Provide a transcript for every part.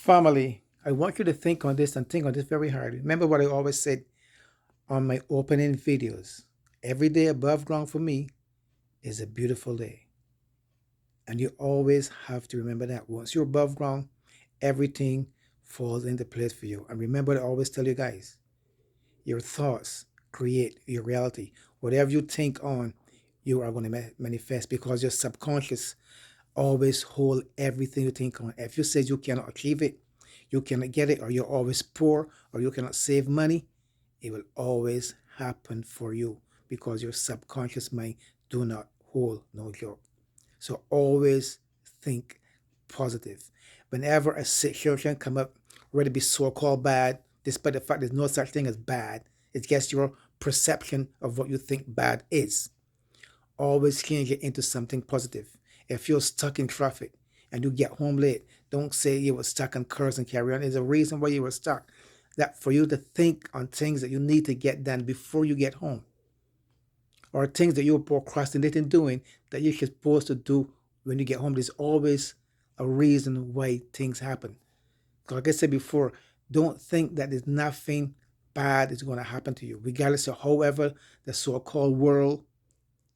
Family, I want you to think on this and think on this very hard. Remember what I always said on my opening videos. Every day above ground for me is a beautiful day. And you always have to remember that. Once you're above ground, everything falls into place for you. And remember, I always tell you guys, your thoughts create your reality. Whatever you think on, you are going to manifest because your subconscious always hold everything you think on. If you say you cannot achieve it, you cannot get it, or you're always poor, or you cannot save money, it will always happen for you because your subconscious mind do not hold no joke. So always think positive. Whenever a situation come up, whether it be so-called bad, despite the fact there's no such thing as bad, it's just your perception of what you think bad is. Always change it into something positive. If you're stuck in traffic and you get home late, don't say you were stuck and curse and carry on. There's a reason why you were stuck. That for you to think on things that you need to get done before you get home, or things that you're procrastinating doing that you're supposed to do when you get home. There's always a reason why things happen. Like I said before, don't think that there's nothing bad is going to happen to you, regardless of however the so-called world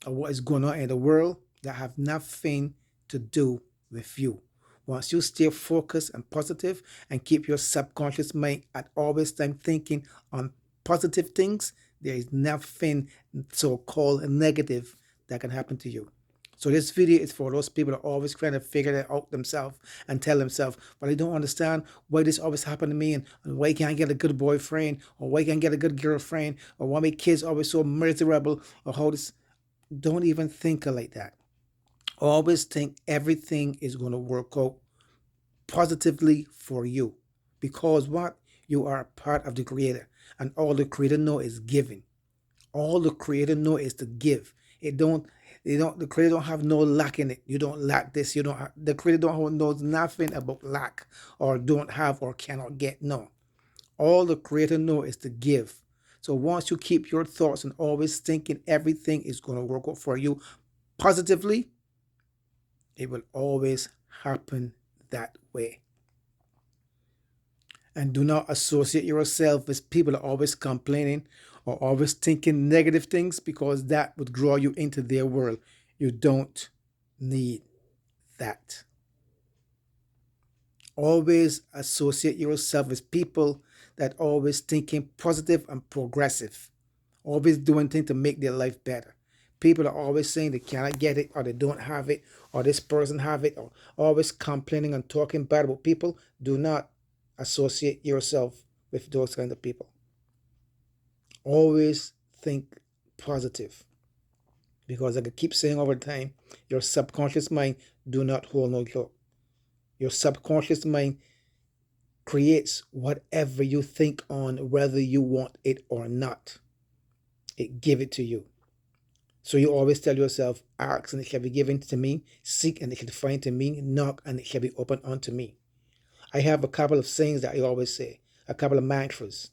or what is going on in the world that have nothing to do with you. Once you stay focused and positive and keep your subconscious mind at always time thinking on positive things, there is nothing so-called negative that can happen to you. So this video is for those people that are always trying to figure it out themselves and tell themselves, but I don't understand why this always happened to me, and why can't I get a good boyfriend, or why can't I get a good girlfriend, or why my kids always so miserable, or how this. Don't even think like that. Always think everything is going to work out positively for you. Because what? You are a part of the Creator. And all the Creator know is giving. All the Creator know is to give. The Creator don't have no lack in it. You don't lack this. You don't have, the Creator don't knows nothing about lack or don't have or cannot get. No. All the Creator know is to give. So once you keep your thoughts and always thinking everything is going to work out for you positively, it will always happen that way. And do not associate yourself with people that are always complaining or always thinking negative things, because that would draw you into their world. You don't need that. Always associate yourself with people that always thinking positive and progressive, always doing things to make their life better. People are always saying they cannot get it, or they don't have it, or this person have it, or always complaining and talking bad about people. Do not associate yourself with those kind of people. Always think positive, because like I keep saying over time, your subconscious mind do not hold no joke. Your subconscious mind creates whatever you think on, whether you want it or not. It give it to you. So you always tell yourself, ask and it shall be given to me, seek and it shall be find to me, knock and it shall be opened unto me. I have a couple of sayings that I always say, a couple of mantras.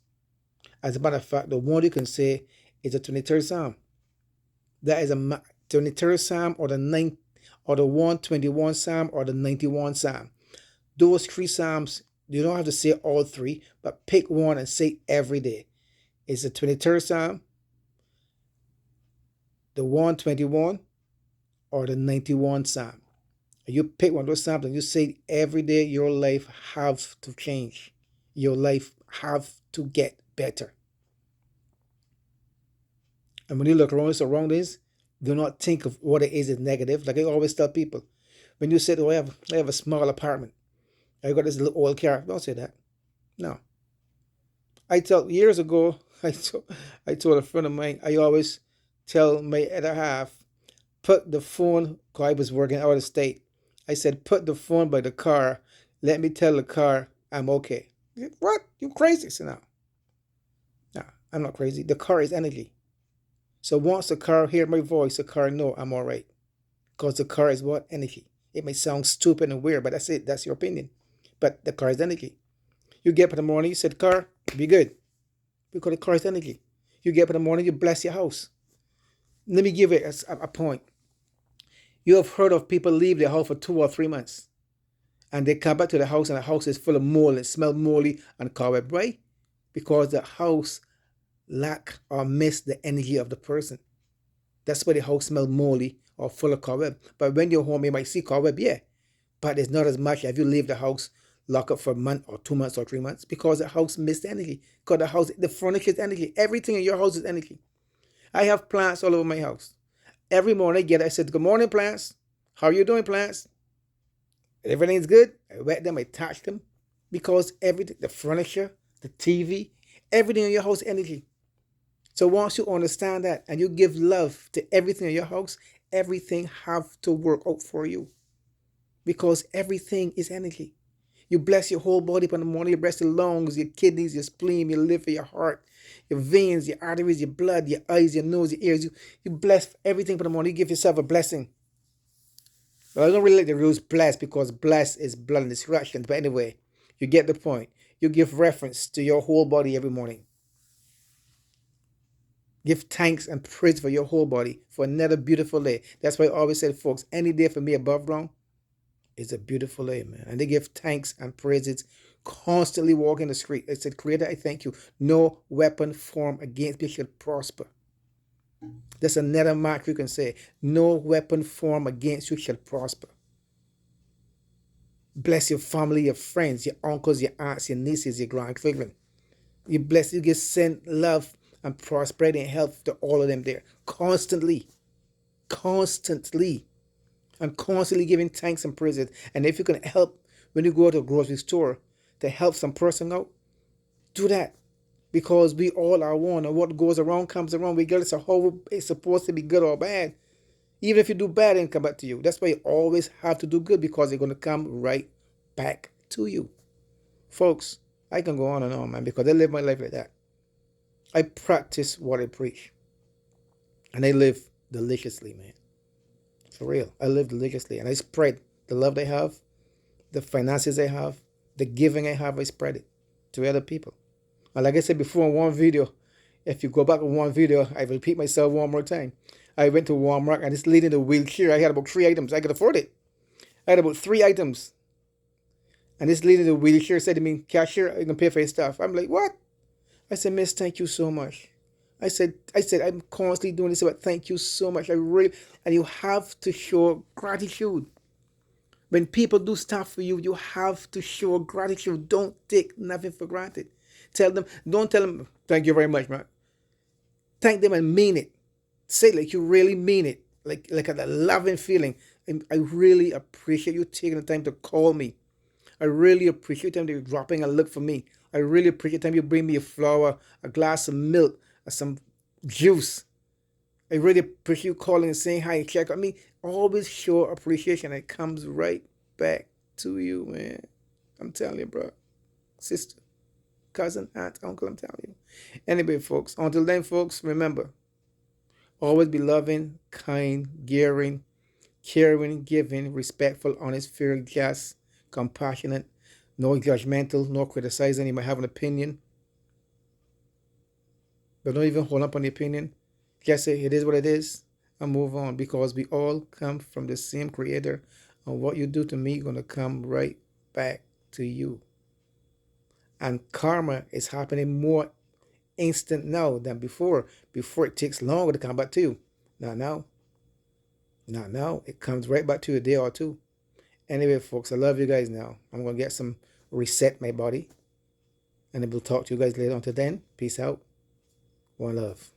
As a matter of fact, the one you can say is the 23rd Psalm. That is a 23rd Psalm, or the 9th, or the 121 Psalm, or the 91 Psalm. Those three Psalms, you don't have to say all three, but pick one and say every day. It's the 23rd Psalm, the 121, or the 91 Psalm. You pick one of those Psalms and you say every day, your life have to change. Your life have to get better. And when you look around your surroundings, do not think of what it is as negative. Like I always tell people, when you say, oh, I have a small apartment, I got this little old car, don't say that. No. Years ago, I told a friend of mine, I always tell my other half, put the phone, because I was working out of state. I said, put the phone by the car. Let me tell the car I'm okay. What? You crazy? So no, I'm not crazy. The car is energy. So once the car hear my voice, the car know I'm all right. Because the car is what? Energy. It may sound stupid and weird, but that's it. That's your opinion. But the car is energy. You get up in the morning, you said, car, be good. Because the car is energy. You get up in the morning, you bless your house. Let me give it a point. You have heard of people leave their house for 2 or 3 months. and they come back to the house and the house is full of mold, it smells moldy and cobweb, right? Because the house lack or miss the energy of the person. That's why the house smells moldy or full of cobweb. But when you're home, you might see cobweb, yeah, but it's not as much if you leave the house locked up for a month or 2 months or 3 months, because the house missed energy. Because the house, the furniture is energy. Everything in your house is energy. I have plants all over my house. Every morning I get, I said, good morning, plants. How are you doing, plants? Everything's good. I wet them, I touch them, because everything, the furniture, the TV, everything in your house is energy. So once you understand that and you give love to everything in your house, everything have to work out for you, because everything is energy. You bless your whole body from the morning. You bless your lungs, your kidneys, your spleen, your liver, your heart, your veins, your arteries, your blood, your eyes, your nose, your ears. You bless everything from the morning. You give yourself a blessing. Well, I don't really like the rules bless, because bless is blood and instructions. But anyway, you get the point. You give reference to your whole body every morning. Give thanks and praise for your whole body for another beautiful day. That's why I always said, folks, any day for me above ground is a beautiful day, man. And they give thanks and praises, constantly walking the street. I said, Creator, I thank you. No weapon formed against me shall prosper. That's another mark you can say. No weapon formed against you shall prosper. Bless your family, your friends, your uncles, your aunts, your nieces, your grandchildren. You bless, you give send love and prosperity and health to all of them there. Constantly. Constantly. And constantly giving thanks and praises. And if you can help when you go to a grocery store to help some person out, do that. Because we all are one, and what goes around comes around, regardless of how it's supposed to be good or bad. Even if you do bad, it'll come back to you. That's why you always have to do good, because it's going to come right back to you. Folks, I can go on and on, man, because I live my life like that. I practice what I preach. And I live deliciously, man. For real. I live deliciously. And I spread the love they have, the finances I have, the giving I have, I spread it to other people. And like I said before in one video, if you go back in one video, I repeat myself one more time. I went to Walmart and this lady in the wheelchair, I had about 3 items. I could afford it. I had about 3 items. And this lady in the wheelchair said to me, cashier, I can pay for your stuff. I'm like, what? I said, miss, thank you so much. I said, I'm constantly doing this, but thank you so much. I really, and you have to show gratitude. When people do stuff for you, you have to show gratitude. Don't take nothing for granted. Don't tell them, thank you very much, man. Thank them and mean it. Say it like you really mean it. Like a loving feeling. And I really appreciate you taking the time to call me. I really appreciate the time that you're dropping a look for me. I really appreciate the time you bring me a flower, a glass of milk, or some juice. I really appreciate you calling and saying hi, check on me. Always show appreciation. It comes right back to you, man. I'm telling you, bro. Sister, cousin, aunt, uncle, I'm telling you. Anyway, folks, until then, folks, remember, always be loving, kind, caring, giving, respectful, honest, fair, just, compassionate, no judgmental, no criticizing. You might have an opinion, but don't even hold up on the opinion. Just say it is what it is and move on, because we all come from the same creator, and what you do to me is going to come right back to you. And karma is happening more instant now than before. Before it takes longer to come back to you. Not now. Not now. It comes right back to you a day or two. Anyway, folks, I love you guys now. I'm going to get some reset my body. And I will talk to you guys later. Until then, peace out. One love.